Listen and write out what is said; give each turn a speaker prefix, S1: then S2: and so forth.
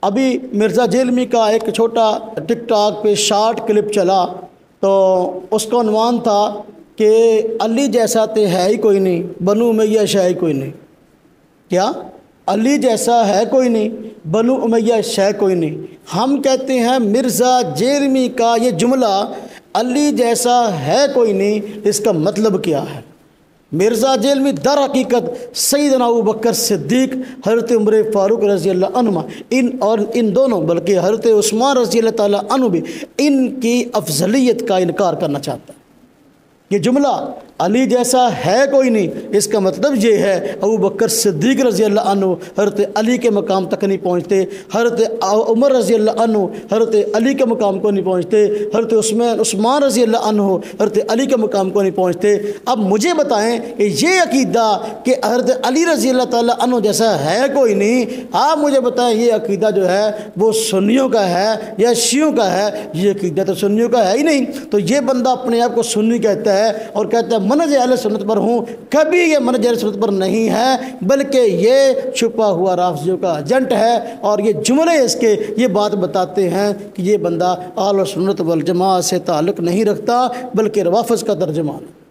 S1: अभी मिर्ज़ा जेलमी का एक छोटा टिकटॉक पे शॉर्ट क्लिप चला, तो उसका उन्वान था कि अली जैसा तो है ही कोई नहीं, बनु उमैया शाह ही कोई नहीं। क्या? अली जैसा है कोई नहीं, बनु उमैया शाह कोई नहीं। हम कहते हैं मिर्ज़ा जेलमी का ये जुमला अली जैसा है कोई नहीं, इसका मतलब क्या है? मिर्ज़ा जेलमी दर हकीकत सैयदना अबू बकर सिद्दीक़, हज़रत उमर फ़ारूक रज़ी अल्लाह अन्हुमा, इन दोनों, बल्कि हज़रत उस्मान रज़ी अल्लाह ताला अन्हु भी इनकी अफजलियत का इनकार करना चाहता है। ये जुमला अली जैसा है कोई नहीं, इसका मतलब ये है अबू बकर सिद्दीक़ रज़ी अल्लाह अन्हु हज़रत अली के मकाम तक नहीं पहुँचते, हज़रत उमर रज़ी अल्लाह अन्हु हज़रत अली के मकाम को नहीं पहुँचते, हज़रत उस्मान रज़ी अल्लाह अन्हु हज़रत अली के मकाम को नहीं पहुँचते। अब मुझे बताएं कि ये अकीदा कि हज़रत अली रज़ी अल्लाह ताला अन्हु जैसा है कोई नहीं, आप मुझे बताएं ये अकीदा जो है वो सुन्नियों का है या शियों का है? ये अकीदा तो सुन्नियों का है ही नहीं। तो ये बंदा अपने आप को सुन्नी कहता है और कहता है मनहज अहले सुन्नत पर हूँ। कभी ये मनहज अहले सुन्नत पर नहीं है, बल्कि ये छुपा हुआ राफ़िज़ियों का एजेंट है। और ये जुमले इसके ये बात बताते हैं कि ये बंदा अहले सुन्नत वल जमात से ताल्लुक़ नहीं रखता, बल्कि रवाफ़िज़ का तर्जुमान है।